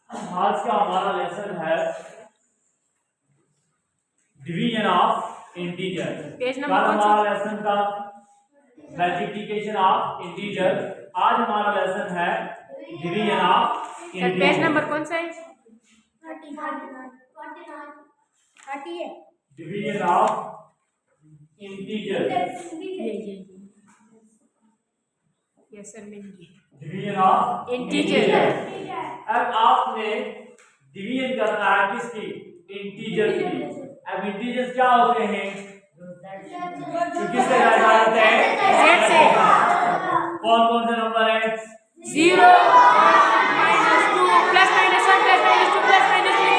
आज का हमारा लेसन है डिवीजन ऑफ इंटीजर। पेज कल नंबर कौन सा? हमारा लेसन था मल्टीप्लिकेशन ऑफ इंटीजर। आज हमारा लेसन है division of sir page integer. Number कौन सा है? 30 है। Division of integer. ये यस सर मिल गई। Division of integer. अब आपने डिवीजन करना है किसकी? इंटीजर की। अब इंटीजर्स क्या होते हैं? तो किससे जाते हैं? जेड से। कौन कौन से नंबर है? 0 -2 +-1 +-2 +-3 +-4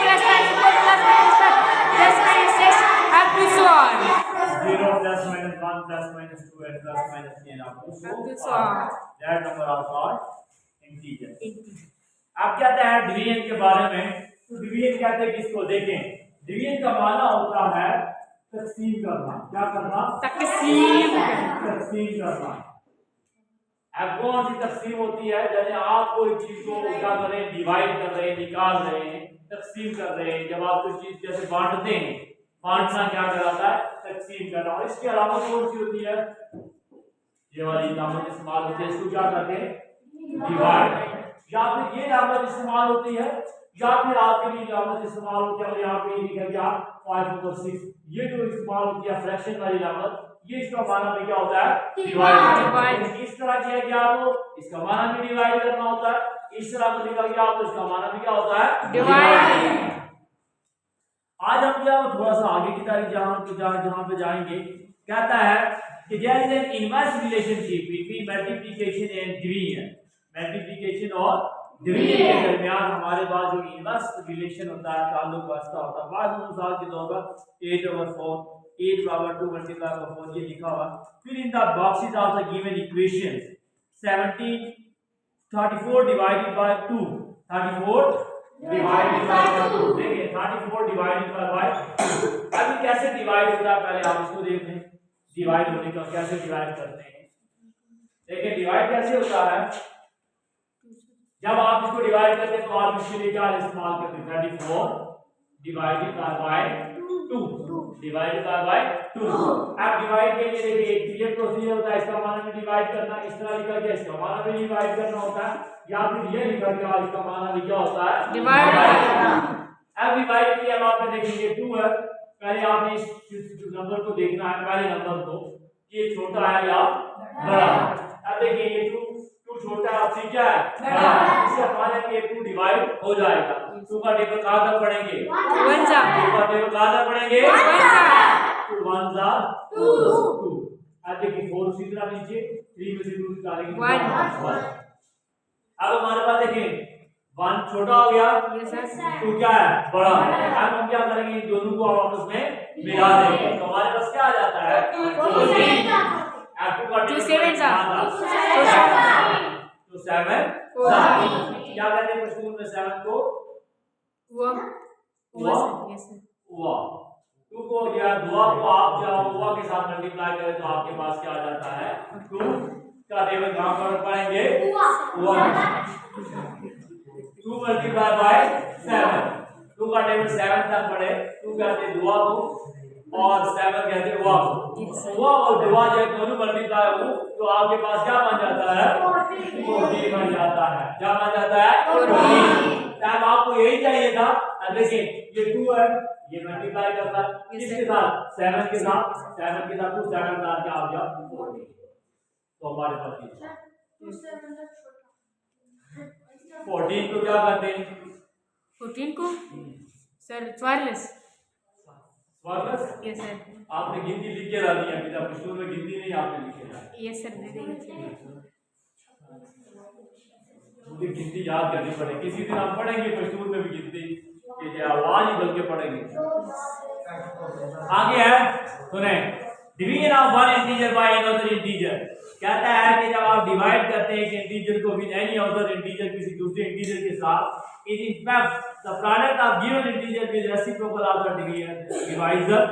+-5 up to so on. 0 +-1 +-2 and +-3 up to so on. That number are called integer. अब कहते हैं डिवीजन के बारे में। तो डिवीजन कहते हैं किसको? देखें, डिवीजन का माना होता है तकसीम करना। क्या करना? तकसीम करना। अब कौन सी तकसीम होती है? जैसे आप कोई चीज को क्या कर रहे हैं? डिवाइड कर रहे हैं, निकाल रहे हैं, तकसीम कर रहे हैं। जब आप कोई चीज जैसे बांटते हैं, बांटना क्या कहलाता है? तकसीम करना। और इसकी अलामत कौन सी होती है? ये वाली अलामत इस्तेमाल होती है। इसको क्या करते हैं? डिवाइड। या फिर ये अलामत इस्तेमाल होती है, या फिर आपके लिए अलामत इस्तेमाल होती है। और यहाँ पे लिखा गया 5/6। ये जो इस्तेमाल होती है फ्रैक्शन वाली अलामत, ये इसका माना भी क्या होता है? डिवाइड। इस तरह किया गया तो इसका माना भी डिवाइड करना होता है। इस तरह लिखा गया तो इसका माना भी क्या होता है? डिवाइड। आज हम क्या थोड़ा सा आगे की तारीख जहां पे जाएंगे, कहता है कि there is an inverse relationship between multiplication and division. Multiplication और डिवीजन के दरमियान हमारे पास जो इनवर्स रिलेशन होता है, ताल्लुक वास्ता होता है। बाद में मिसाल के तौर पर 8/4 8/2 मल्टीप्लाई बाय 4 ये लिखा हुआ। फिर in the boxes of the given equations 34 divided by 2 34 divided by 2। देखिए 34 डिवाइडेड बाय 2 अभी कैसे डिवाइड होता है पहले आप इसको देख लें। डिवाइड होने का कैसे डिवाइड करते हैं? देखिए डिवाइड कैसे होता है। जब आप इसको डिवाइड करते हैं तो आप इसके लिए क्या इस्तेमाल करते हैं? 34 डिवाइडेड बाय 2 डिवाइडेड बाय 2। अब डिवाइड के लिए देखिए एक क्लियर प्रोसीजर होता है। इसका माना भी डिवाइड करना, इस तरह लिखा गया, इसका माना भी डिवाइड करना होता है, या फिर ये लिखा गया इसका माना भी क्या होता है? डिवाइड करना। अब डिवाइड के लिए अब आप देखेंगे 2 है। पहले आपने इस नंबर को देखना है, पहले नंबर को, ये छोटा है या बड़ा है। अब देखिए ये 2 छोटा है, आपसे क्या है? बड़ा है। इसका माना कि ये 2 डिवाइड हो जाएगा। 2 का टेबल कहां तक पढ़ेंगे? 1 जा। 2 का टेबल कहां तक पढ़ेंगे? 1 जा। 2 1 जा 2। अब देखिए 4 उसी तरह नीचे, 3 में से 2 निकालेंगे 1। अब हमारे पास देखिए 1 छोटा हो गया, यस सर। 2 क्या है? बड़ा है। अब हम क्या करेंगे? इन दोनों को आपस में मिला देंगे तो हमारे पास क्या आ जाता है? 14। अब 2 का 2 7 जा। तो 7 क्या कहते हैं पश्तून में 7 को? हुआ यस सर। हुआ। 2 को या दुआ को आप जब हुआ के साथ मल्टीप्लाई करें तो आपके पास क्या आ जाता है? 2 का टेबल कहां पर पढ़ेंगे? हुआ। 2 मल्टीप्लाई बाय 7। 2 का टेबल 7 तक पढ़े। 2 कहते हैं दुआ को और 7 कहते हैं हुआ को। हुआ और दुआ जब दोनों मल्टीप्लाई हो तो आपके पास क्या बन जाता है? 14 बन जाता है। क्या बन जाता है? 14। तब आपको यही चाहिए था। देखिए ये 2 है, ये मल्टीप्लाई करता है किसके साथ? 7 के साथ। 7 के साथ 2 7 का क्या हो गया? 14। तो हमारे पास ये 14 को क्या करते हैं? 14 को सर स्वारलेस। वापस यस सर। आपने गिनती लिख के डाली है, बेटा पश्तून में गिनती नहीं आपने लिखी है। यस सर दे देंगे। मुझे गिनती याद करनी पड़ेगी। किसी दिन हम पढ़ेंगे पश्तून में भी गिनती कि जो आवाज ही बल्कि पढ़ेंगे। आगे है सुने, division of one integer by another integer. कहता है कि जब आप डिवाइड करते हैं एक इंटीजर को विद एनी अदर इंटीजर किसी दूसरे इंटीजर के साथ, it is the product of given integer with reciprocal of the divisor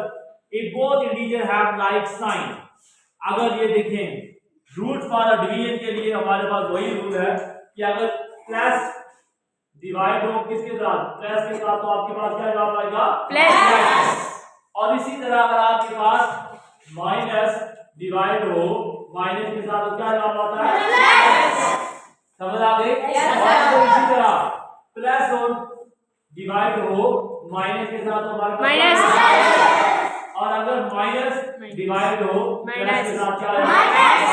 if both integer have like sign. अगर ये देखें रूट फॉर डिवीजन के लिए हमारे पास वही रूल है कि अगर प्लस डिवाइड हो किसके साथ, प्लस के साथ, तो आपके पास क्या जवाब आएगा, प्लस। और इसी तरह अगर आपके पास माइनस डिवाइड हो माइनस के साथ तो क्या जवाब आता है, प्लस। समझ आ गई। और तो इसी तरह प्लस और डिवाइड हो माइनस के साथ तो हमारे पास माइनस। और अगर माइनस डिवाइड हो प्लस के साथ क्या माइनस।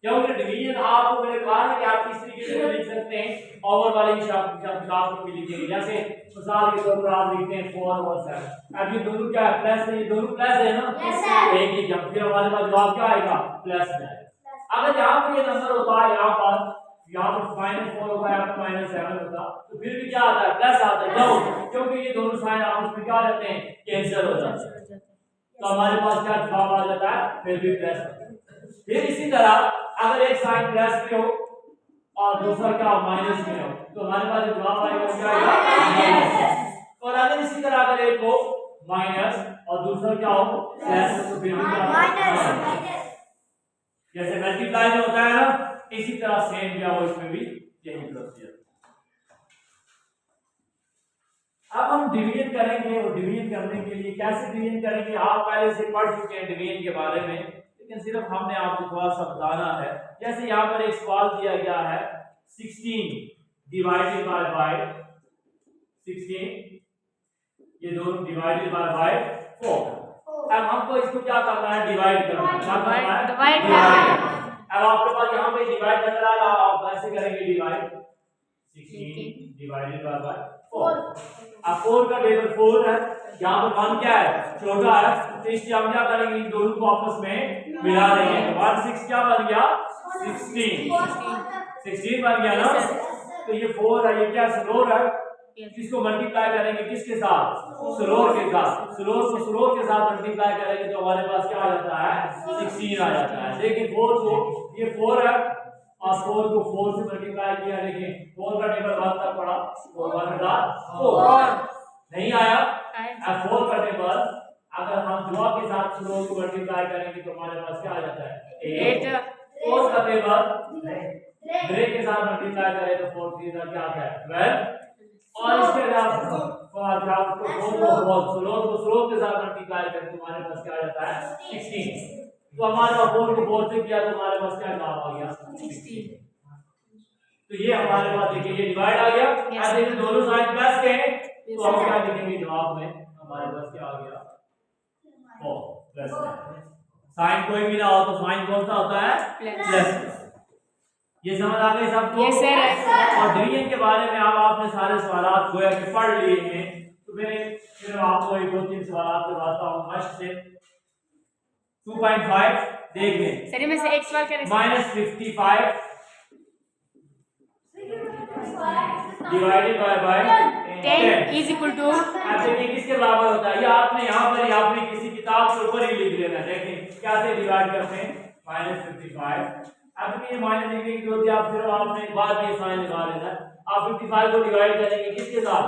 क्योंकि डिवीजन आपको मैंने कहा ना कि आप इस तरीके से लिख सकते हैं, ओवर वाले हिसाब में भी लिखेंगे, जैसे मिसाल के तौर पर आप लिखते हैं 4 और 7। अब ये दोनों क्या है, प्लस है, ये दोनों प्लस है ना, एक ही जब फिर हमारे पास जवाब क्या आएगा, प्लस में आएगा। अगर यहाँ पे ये नंबर होता है, यहाँ पर -4 होगा, यहाँ पर -7 होगा, तो फिर भी क्या आता है, प्लस आता है, क्यों, क्योंकि ये दोनों साइन आपस में क्या हो जाते हैं, कैंसिल हो जाते हैं, तो हमारे पास क्या जवाब आ जाता है, फिर भी प्लस। फिर इसी तरह अगर एक साइन प्लस में हो और दूसरा क्या माइनस में हो, तो हमारे पास जो जवाब आएगा वो क्या आएगा, माइनस। और अगर इसी तरह अगर एक हो माइनस और दूसरा क्या हो प्लस, तो फिर माइनस। जैसे मल्टीप्लाई में होता है ना, इसी तरह सेम क्या हो इसमें भी यही प्रोसीजर। अब हम डिवीजन करेंगे, और डिवीजन करने के लिए कैसे डिवीजन करेंगे, आप पहले से पढ़ चुके हैं डिवीजन के बारे में, लेकिन सिर्फ हमने आपको थोड़ा सा बताना है। जैसे यहाँ पर एक सवाल दिया गया है 16 डिवाइडेड बाय 16, ये दोनों डिवाइडेड बाय 4। अब हमको इसको क्या करना है, डिवाइड करना है, क्या करना है, डिवाइड करना है। अब आपके पास यहाँ पे डिवाइड नजर आ रहा है, आप कैसे करेंगे डिवाइड, 16 डिवाइडेड बाय 4। अब 4 का टेबल 4 है, यहाँ पर 1 क्या है, छोटा है, तो इससे हम क्या करेंगे, इन दोनों को आपस में मिला देंगे, 1 6 क्या बन गया, 16 बन गया ना। तो ये 4 है, ये क्या स्लोर है, इसको मल्टीप्लाई करेंगे किसके साथ, स्लोर के साथ, स्लोर को स्लोर के साथ मल्टीप्लाई करेंगे तो हमारे पास क्या आ जाता है, 16 आ जाता है। लेकिन 4 को, ये 4 है और 4 को 4 से मल्टीप्लाई किया, लेकिन 4 का टेबल 1 तक पड़ा, तो 1/4 नहीं आया। अब 4 का टेबल अगर हम जवाब के साथ स्लोर को मल्टीप्लाई करेंगे तो हमारे पास क्या आ जाता है, 8। 4 का टेबल ब्रेक के साथ मल्टीप्लाई करें तो 4 3 क्या आता है, 12। और इसके अलावा स्लोर के साथ मल्टीप्लाई करें तो हमारे पास क्या आ जाता है, 16। तो हमारे पास 4 को 4 से किया तो हमारे पास क्या जवाब आ गया, 16। तो ये हमारे पास देखिए ये डिवाइड आ गया। अब देखिए दोनों साइन प्लस के हैं, तो हम क्या लिखेंगे जवाब में, हमारे पास क्या आ गया, 4 प्लस। साइन कोई भी ना हो तो साइन कौन सा होता है, प्लस। ये समझ आ गई सबको? Yes sir. और डिवीजन के बारे में अब आपने सारे सवाल गोया के पढ़ लिए हैं, तो फिर आपको एक 2-3 सवाल करवाता हूँ मस्त से। 2.5 देख लें सर में से एक सवाल करें, -55 divided by 10 is equal to, अब देखिए किसके बराबर होता है, ये आपने यहाँ पर किसी किताब के ऊपर ही लिख लेना। देखें कैसे डिवाइड करते हैं, -55। अब ये माइनस लिखने की जरूरत है, आप सिर्फ आपने बाद में साइन लगा लेना है। आप 55 को डिवाइड करेंगे किसके साथ,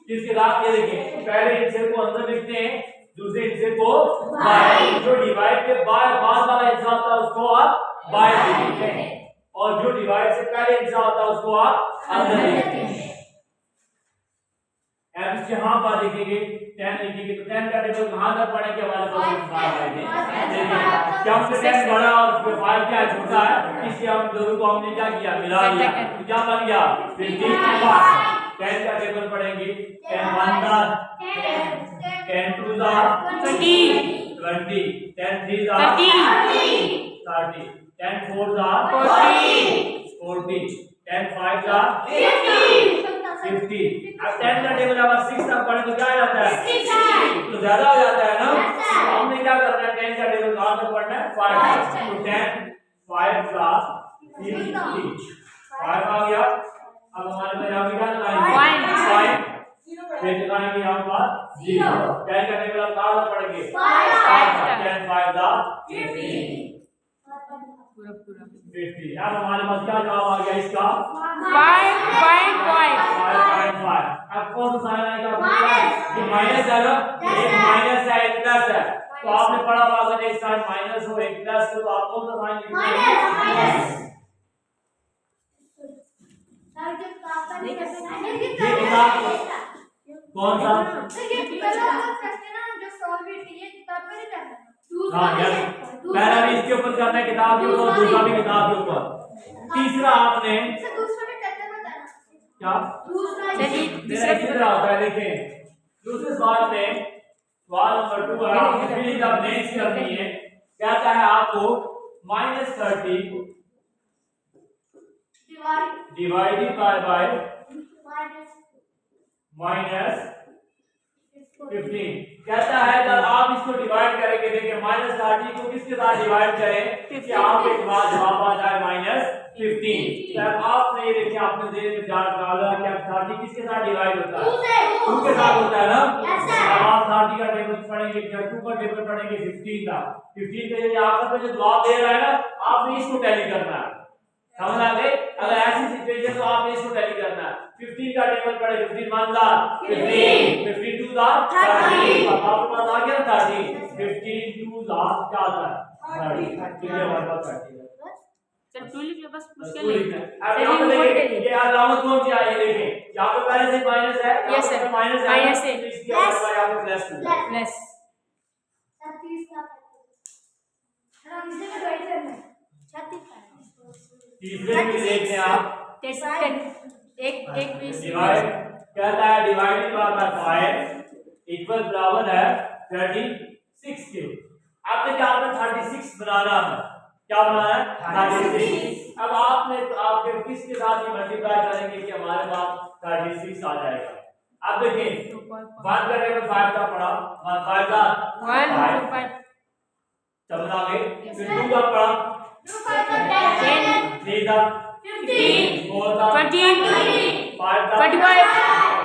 किसके साथ, ये देखें पहले हिस्से को अंदर लिखते हैं, दूसरे हिस्से को बाहर। जो डिवाइड के बाद वाला हिस्सा होता है उसको आप बाहर लिखते हैं, और जो डिवाइड से पहले हिस्सा होता है उसको आप अंदर लिखते हैं। अब इसके यहाँ पर लिखेंगे 10 लिखेंगे, तो 10 का टेबल कहाँ तक पढ़ेंगे, हमारे पास 5 आएंगे। क्या हमसे 10 बड़ा और 5 क्या छोटा है, इससे हम दोनों को हमने क्या किया, मिला दिया, तो क्या बन गया 55। 10 का टेबल पढ़ेंगे, 10 1 दा 10 2 दा 20, 10 3 दा 30, 10 4 दा 40, 10 5 दा 50। अब 10 का टेबल अगर 6 तक पढ़े तो क्या आ जाता है, तो ज्यादा हो जाता है ना। तो हमने क्या करना है, 10 का टेबल कहां तक पढ़ना है, 5 तक। तो 10 5 का 50 5 आ गया। अब हमारे पास यहां पे क्या लगाएंगे, 5 फिर लगाएंगे यहां पर 0। 10 का टेबल अब कहां तक पढ़ेंगे, 5 तक। 10 5 का 50। अब हमारे पास क्या जवाब आ गया इसका, 5.5। अब कौन सा साइन आएगा, ये माइनस है ना, एक माइनस है एक प्लस है, तो आपने पढ़ा होगा अगर एक साइन माइनस हो एक प्लस हो तो आप कौन सा साइन लिखेंगे, सर के पापा ने ये किताब कौन सा? हाँ यस, पहला भी इसके ऊपर करना है किताब के ऊपर, दूसरा भी किताब के ऊपर। तीसरा आपने क्या दूसरा तीसरा होता है, देखें दूसरे सवाल में सवाल नंबर 2 है, आपको फीलिंग ऑफ नेक्स्ट करनी है। कहता है आपको -30 डिवाइडेड बाय -15। कहता है जब आप इसको डिवाइड करेंगे, देखिए -30 को किसके साथ डिवाइड करें कि आपके पास जवाब आ जाए -15। तब आपने ये देखिए आपने देर में जान डाला कि अब 30 किसके साथ डिवाइड होता है? 2 के साथ होता है ना। अब आप 30 का टेबल पढ़ेंगे, फिर 2 का टेबल पढ़ेंगे 15 का। 15 के लिए आखिर में जो जवाब दे रहा है ना, आपने इसको टैली करना है। समझ आ गई? अगर ऐसी सिचुएशन तो आपने इसको टैली करना है। 15 का टेबल पढ़े, 15 1 दा 15, 15 2 दा 30। अब आपके पास आ गया ना 30, 15 2 दा क्या आता है 30। ठीक है, हमारे पास 30 है। सर 2 लिख लो बस, मुश्किल अब नहीं। यहाँ पे देखिए ये अलामत कौन सी आई है, देखें यहाँ पे पहले से माइनस है, यस सर, माइनस है, माइनस है, तो इसकी यहाँ पे प्लस 2 प्लस तीसरे में देखते हैं आप एक डिवाइड कहता है डिवाइडेड बाय 5 इक्वल बराबर है 36 के। आपने क्या आपने 36 बनाना है, क्या बनाना है 36। अब आपने आपके किसके साथ ये मल्टीप्लाई करेंगे कि हमारे पास 36 आ जाएगा। अब देखिए 1 का टेबल 5 का पड़ा, 1 5 का 1 5 समझ आ गई। फिर 2 का पड़ा 10 3 का 15 4 का 20 5 का 25।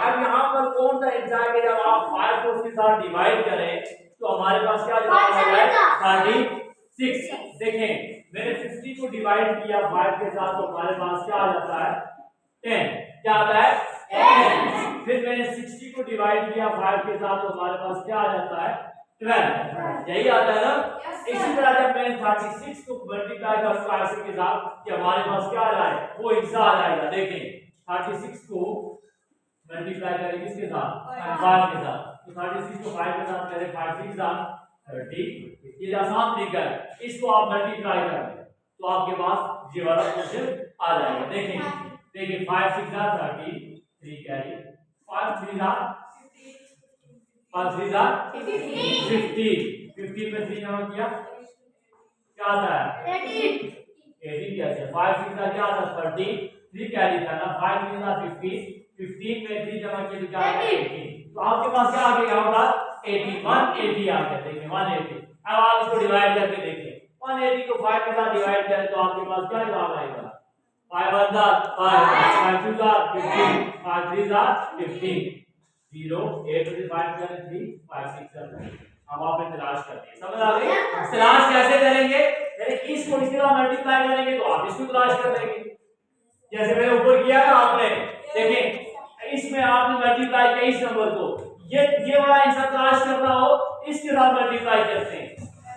अब यहाँ पर कौन सा एग्जाम है, जब आप 5 को उसके साथ डिवाइड करें तो हमारे पास क्या जवाब आ जाए 36। देखें मैंने 50 को डिवाइड किया 5 के साथ तो हमारे पास क्या आ जाता है 10। क्या आता है 10। फिर मैंने 60 को डिवाइड किया 5 के साथ तो हमारे पास क्या आ जाता है 12। यही आता है ना। इसी तरह जब मैंने 36 को मल्टीप्लाई करूंगा ऐसे के साथ कि हमारे पास क्या आ जाए वो हिस्सा आ जाएगा। देखें 36 को मल्टीप्लाई करें किसके साथ 5 के साथ, तो 36 को 5 के साथ करें 5 6 30। ये आसान तरीका है, इसको आप मल्टीप्लाई कर दें तो आपके पास ये वाला क्वेश्चन आ जाएगा। देखिए 5 6 30 3 कैरी 5 3 5 3 50 50 में 3 जमा किया क्या आता है 18 कैसे 5 6 क्या आता है 30 3 कैरी था ना 5 3 50 15 में 3 जमा किया तो क्या आ गया 18। तो आपके पास क्या आ गया यहाँ पर 80 180 आ गया। देखिए 180। अब आप इसको डिवाइड करके देखिए 180 को 5 के साथ डिवाइड करें तो आपके पास क्या जवाब आएगा 5 1 5 5 2 15 5 3 15 0 8 से 5 करें 3 5 6 करें। अब आप तलाश करते हैं, समझ आ गई। तलाश कैसे करेंगे, यानी इसको इसके साथ मल्टीप्लाई करेंगे तो आप इसको तलाश कर लेंगे जैसे मैंने ऊपर किया ना आपने। देखें इसमें आपने मल्टीप्लाई किया इस नंबर को, ये वाला हिस्सा तलाश करना हो इसके साथ मल्टीप्लाई करते हैं,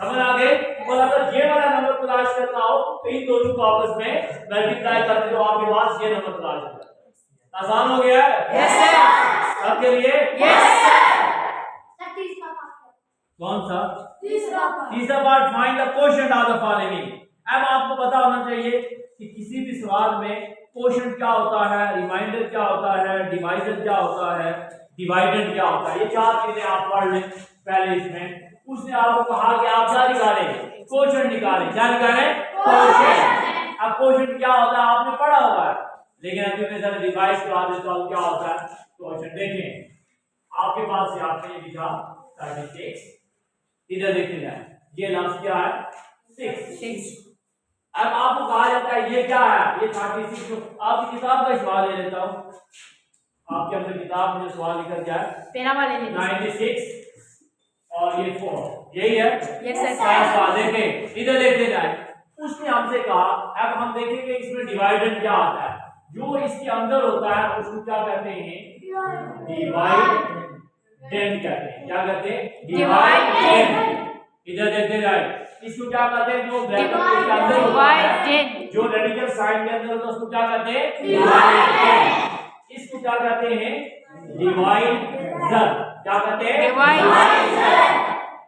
समझ आ गए। और अगर ये वाला नंबर तलाश करना हो तो इन दोनों को आपस में मल्टीप्लाई करते हो आपके पास ये नंबर तलाश होता है। आसान हो गया है यस सर, सबके लिए। Yes sir. कौन सा तीसरा part find the quotient of the following. अब आपको पता होना चाहिए कि किसी भी सवाल में कोशेंट क्या होता है, रिमाइंडर क्या होता है, डिवाइजर क्या होता है, डिवाइडेंड क्या होता है। ये चार चीजें आप पढ़ लें पहले। इसमें उसने आपको कहा कि आप क्या निकालें कोशेंट निकालें। क्या निकालें कोशेंट। अब कोशेंट क्या होता है आपने पढ़ा होगा, लेकिन अभी मैं जरा रिवाइज करा देता हूं क्या होता है कोशेंट। देखें आपके पास से आपने ये लिखा 36, इधर देखिए ये लफ्ज क्या है 6। अब आपको कहा जाता है ये क्या है ये 36। आपकी किताब का सवाल ले लेता हूं, आपके अपने किताब में जो सवाल लिखा क्या है पेना वाले ले 96 और ये 4 यही है। Yes sir. सवाल देखें इधर देखते जाए। उसने हमसे कहा अब हम देखेंगे इसमें डिवाइडेंड क्या आता है, जो इसके अंदर होता है उसको क्या कहते हैं डिवाइडेंड कहते हैं। क्या कहते हैं डिवाइडेंड। इधर देखते जाए इसको क्या कहते हैं? जो ब्रैकेट के अंदर होता है, जो रेडिकल साइन के अंदर होता है उसको क्या कहते हैं? डिवाइडेड। इसको क्या कहते हैं? डिवाइजर। क्या कहते हैं? डिवाइजर।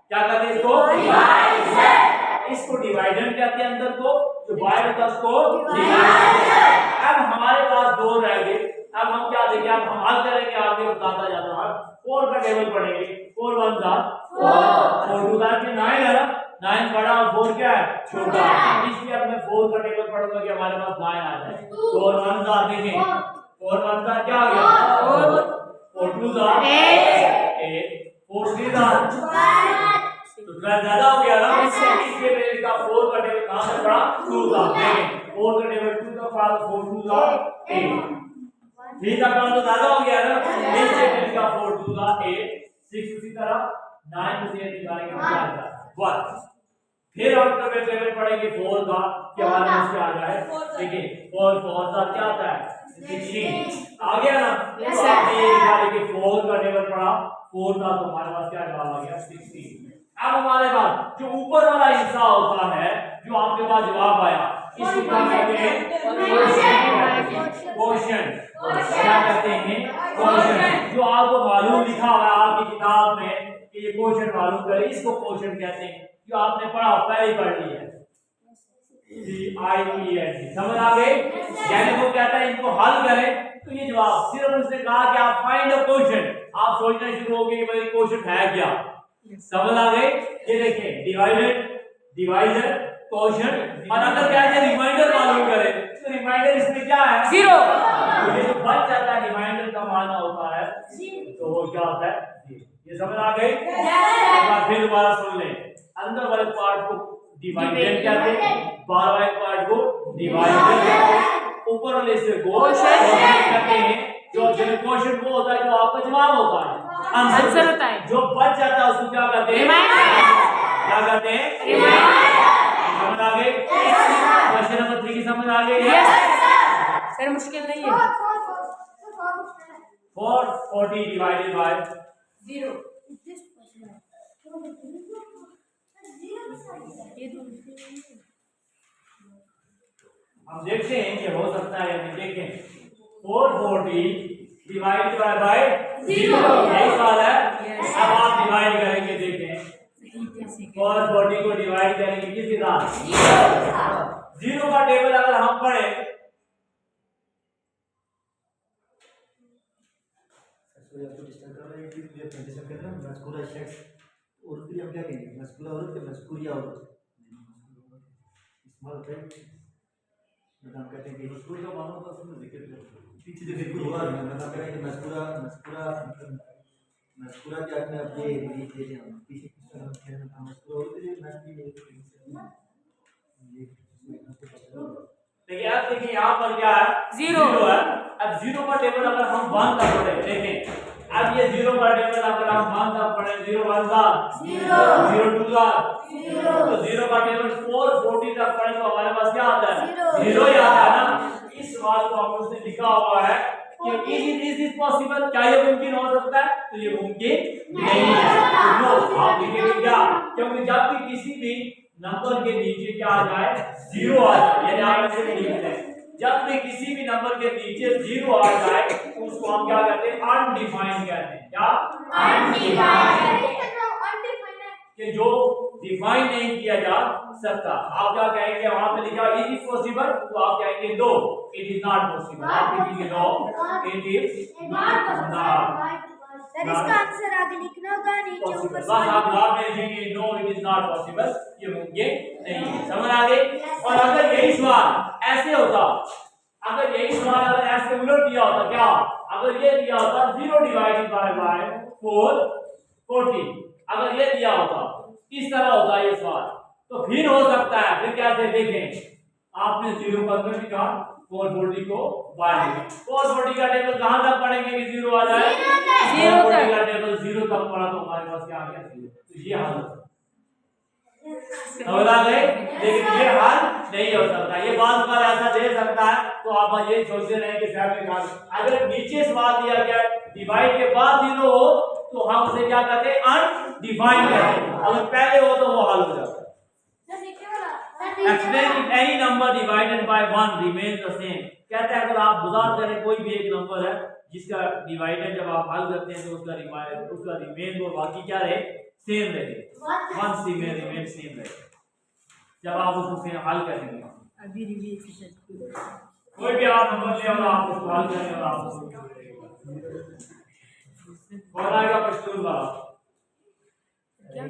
क्या कहते हैं इसको? डिवाइजर। इसको डिवाइडर कहते हैं अंदर को, जो बाहर होता है उसको डिवाइजर। अब हमारे पास दो रह गए, अब हम क्या देखें? अब हम हल करेंगे, आगे बताता जाता है। 4 का टेबल पढ़ेंगे। 4 1 जा 4 2 के 9 है ना, 9 बड़ा और 4 क्या है? छोटा। इसलिए अब मैं 4 का टेबल पढ़ूंगा कि हमारे पास 9 आ जाए। 4 1 जा देखें, 4 1 का क्या आ गया? 4 2 जा 8, 4 3 जा तो थोड़ा ज्यादा हो गया ना। इसलिए मैंने लिखा 4 का टेबल कहां से पढ़ा? 2 का। देखें 4 का टेबल 2 का पढ़ा, 4 2 जा 8। 3 का पढ़ा तो ज्यादा हो गया ना, इसलिए मैंने लिखा 4 2 जा 8। 6 उसी तरह 9 में से निकालेंगे क्या आ जाएगा? 1। फिर हम टेबल पढ़ेंगे 4 का, क्या हमारे पास क्या आ रहा है? देखिए 4 4 का क्या आता है? 16 आ गया ना। तो आपने ये निकाले कि 4 का टेबल पढ़ा 4 का, तो हमारे पास क्या जवाब आ गया? 16। अब हमारे पास जो ऊपर वाला हिस्सा होता है, जो आपके पास जवाब आया, इसको क्या कहते हैं? क्वोशिएंट। क्या कहते हैं? क्वोशिएंट। जो आपको मालूम लिखा हुआ है आपकी किताब में कि ये क्वोशिएंट मालूम करें, इसको क्वोशिएंट कहते हैं। जो आपने पढ़ा पहले ही पढ़ लिया है, CIENT। समझ आ गई? यानी वो कहता है इनको हल करें तो ये जवाब। सिर्फ उसने कहा कि आप फाइंड अ क्वोशिएंट, आप सोचना शुरू हो गए कि भाई क्वोशिएंट है क्या। समझ आ गई? ये देखिए डिवाइडेड, डिवाइजर, क्वोशिएंट। और अगर कहते हैं रिमाइंडर मालूम करें तो रिमाइंडर इसमें क्या है? 0। तो ये जो बच जाता है रिमाइंडर का माना होता है, तो वो क्या होता है? 0। ये समझ आ गई? एक बार फिर दोबारा सुन ले। अंदर वाले पार्ट को डिवाइडेड कहते हैं, बाहर वाले पार्ट को डिवाइजर कहते हैं, ऊपर वाले से क्वोशिएंट कहते हैं। जो क्वोशिएंट वो होता है जो आपका जवाब होता है, आंसर होता है। जो बच जाता है उसको क्या कहते हैं? क्या कहते हैं? समझ आ गई? क्वेश्चन नंबर 3 की समझ आ गई है? सर मुश्किल नहीं है। 440 डिवाइडेड बाय 0। हम देखते हैं कि हो सकता है या नहीं। देखें 440 डिवाइड बाय 0, यही सवाल है। अब आप डिवाइड करेंगे, देखें 440 को डिवाइड करेंगे किसके साथ? 0 का टेबल अगर हम पढ़े, आपको डिस्टर्ब कर रहा है कि ये प्रेजेंटेशन कर रहे हैं मस्कुला शेक्स, और फिर हम क्या कहेंगे? मस्कुला औरत के मस्कुरिया औरत स्मॉल राइट। मतलब कहते हैं कि मस्कुल का मानो तो उसमें जिक्र पीछे जिक्र हुआ है। मतलब कह रहे हैं कि मस्कुला मस्कुला मस्कुला के आपने अपने ये देते हैं पीछे किस तरह से मस्कुला औरत के मस्कुल देखिए अब देखिए यहाँ पर क्या है? 0 है। अब 0 का टेबल अगर हम 1 तक पढ़े, देखें अब ये 0 का टेबल अगर हम 1 तक पढ़े, 0 1 का 0 2 का 0, तो 0 का टेबल 440 तक पढ़े तो हमारे पास क्या आता है? 0 ही आता है ना। इस सवाल को हम उसने लिखा हुआ है कि इज दिस पॉसिबल, क्या ये मुमकिन हो सकता है? तो ये मुमकिन नहीं है। तो नो आप लिखेंगे क्या? क्योंकि जब भी किसी भी नंबर के नीचे क्या आ जाए? 0 आ जाए, यानी आप ऐसे भी लिखते हैं जब भी किसी भी नंबर के नीचे 0 आ जाए तो उसको हम क्या कहते हैं? अनडिफाइंड कहते हैं। क्या? अनडिफाइंड, कि जो डिफाइन नहीं किया जा सकता। आप क्या कहेंगे? वहां पे लिखा इज इट पॉसिबल, तो आप कहेंगे no it is not possible. आप लिखेंगे no it is not. Sir इसका आंसर आगे लिखना होगा, नीचे ऊपर बस आप जवाब में लिखेंगे no it is not possible, ये मुमकिन नहीं है। समझ आ गई? और अगर यही सवाल ऐसे होता, अगर यही सवाल अगर ऐसे उलट दिया होता, क्या अगर ये दिया होता 0 डिवाइडेड बाय 440, अगर ये दिया होता इस तरह होता ये सवाल, तो फिर हो सकता है। फिर कैसे? देखें आपने 0 का अंदर लिखा, 440 को बाहर लिखा। 440 का टेबल कहां तक पढ़ेंगे कि 0 आ जाए? 440 का टेबल 0 तक पढ़ा तो हमारे पास क्या आ गया? 0। तो ये हाल होता समझ आ गए? लेकिन ये हाल नहीं हो सकता। ये बात पर ऐसा दे सकता है तो आप ये सोचते रहे कि अगर नीचे सवाल दिया गया डिवाइड के बाद 0 हो तो हम उसे क्या कहते हैं? अनडिफाइंड कहते हैं। अगर पहले हो तो वो हल हो जाता है। Explain if any number divided by 1 remains the same. कहते हैं अगर आप गुजार करें कोई भी एक नंबर है जिसका डिवाइडेड जब आप हल करते हैं तो उसका रिमेन और बाकी क्या रहे सेम रहे 1 रिमेन सेम रहे जब आप उसको हल करेंगे। अभी रिवील कोई भी आप नंबर ले और आप उसको हल करेंगे और आप और आएगा पश्तून वाला क्या